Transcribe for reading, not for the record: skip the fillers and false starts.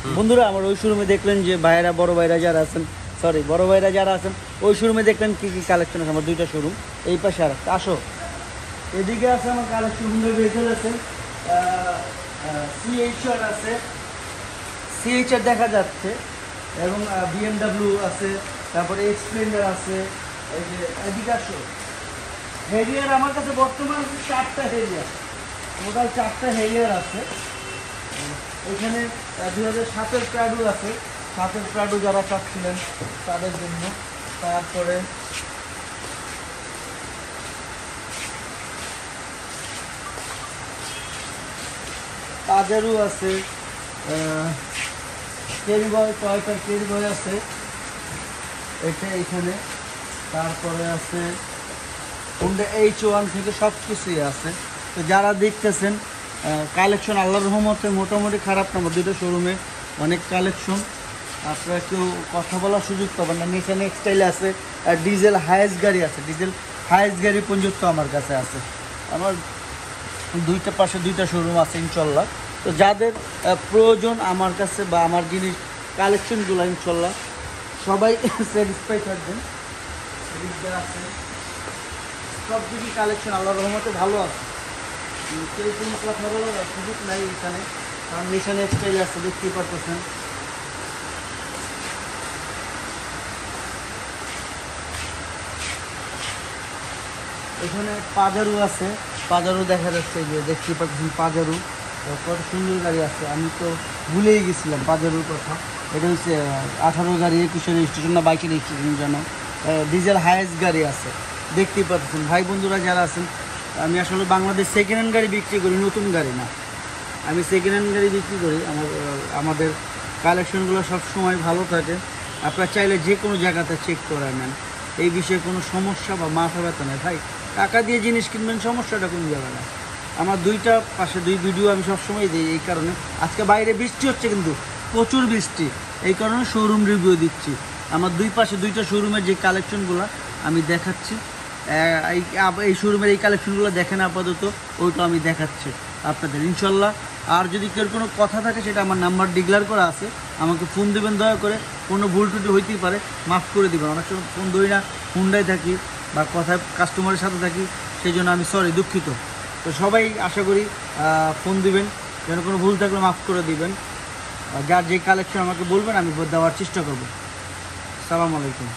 বন্ধুরা আমার ওই শোরুমে দেখলেন যে ভাইয়েরা বড় ভাইরা যারা আছেন, সরি বড় ভাইরা যারা আছেন ওই শোরুমে দেখলেন কী কী কালেকশন আছে। আমার দুইটা শোরুম, এই পাশে আর একটা। আসো, এদিকে আছে আমার কালেকশন, হুন্ডা ভেহিকেল আছে, সিএইচআর আছে, সিএইচআর দেখা যাচ্ছে, এবং বিএমডাব্লিউ আছে, তারপরে এক্সপ্লেন্ডার আছে। এই যে এদিকে আসো, হেরিয়ার আমার কাছে বর্তমান 4টা হেরিয়ার, টোটাল 4টা হেরিয়ার আছে। এখানে 2007-এর প্রাডু আছে, 7-এর প্রাডু যারা চাচ্ছিলেন তাদের জন্য। তারপরে পাজারু আছে, কেরি বয়, টয়টার কেরি বয় আছে এটা এইখানে। তারপরে আছে হুন্ডা H1 থেকে সব কিছুই আছে। তো যারা দেখতেছেন কালেকশন আল্লাহর রহমতে মোটামুটি খারাপ না, দুটো শোরুমে অনেক কালেকশন। আপনারা কেউ কথা বলার সুযোগ পাবেন না। নিসান এক্সটাইল আছে, আর ডিজেল হায়েস্ট গাড়ি আছে, ডিজেল হায়েস্ট গাড়ি পর্যন্ত আমার কাছে আছে। আমার দুইটা পাশে দুইটা শোরুম আছে ইনশাল্লাহ। তো যাদের প্রয়োজন আমার কাছে বা আমার জিনিস কালেকশনগুলো ইনশাল্লাহ সবাই স্যাটিসফাই থাকবেন। আছে সব দিকই কালেকশন আল্লাহর রহমতে ভালো আছে, কেউ কোনো কথা বলার সুযোগ নাই এখানে, কারণ নিশান এক্সটাইল আছে দেখতেই পারতেছেন। এখানে পাজারু আছে, পাজারু দেখা যাচ্ছে যে দেখতেই পাচ্ছেন পাজারু, কত সুন্দর গাড়ি আছে। আমি তো ভুলেই গেছিলাম পাজারুর কথা। এটা হচ্ছে 18 গাড়ি, 21 রেজিস্ট্রেশন না 22 রেজিস্ট্রেশন যেন, ডিজেল হায়েস্ট গাড়ি আছে দেখতেই পাচ্ছেন। ভাই বন্ধুরা যারা আছেন, আমি আসলে বাংলাদেশ সেকেন্ড হ্যান্ড গাড়ি বিক্রি করি, নতুন গাড়ি না, আমি সেকেন্ড হ্যান্ড গাড়ি বিক্রি করি। আমাদের কালেকশনগুলো সবসময় ভালো থাকে। আপনারা চাইলে যে কোনো জায়গাতে চেক করে নেন, এই বিষয়ে কোনো সমস্যা বা মাথা ব্যথা নেই। ভাই টাকা দিয়ে জিনিস কিনবেন, সমস্যাটা কোন জায়গা না। আমার দুইটা পাশে দুই ভিডিও আমি সবসময় দিই এই কারণে। আজকে বাইরে বৃষ্টি হচ্ছে, কিন্তু প্রচুর বৃষ্টি, এই কারণে শোরুম রিভিউ দিচ্ছি। আমার দুই পাশে দুইটা শোরুমের যে কালেকশনগুলো আমি দেখাচ্ছি, এই শোরুমের এই কালেকশনগুলো দেখেন আপাতত, ওইটা আমি দেখাচ্ছি আপনাদের ইনশাল্লাহ। আর যদি কেউ কোনো কথা থাকে সেটা আমার নাম্বার ডিক্লেয়ার করা আছে, আমাকে ফোন দেবেন দয়া করে। কোনো ভুল টুটি হইতেই পারে, মাফ করে দেবেন। অনেক সময় ফোন ধরি না, হুন্ডায় থাকি বা কথায় কাস্টমারের সাথে থাকি, সেই জন্য আমি সরি, দুঃখিত। তো সবাই আশা করি ফোন দিবেন, যেন কোনো ভুল থাকলে মাফ করে দিবেন। যার যে কালেকশন আমাকে বলবেন, আমি দেওয়ার চেষ্টা করব। আসসালামু আলাইকুম।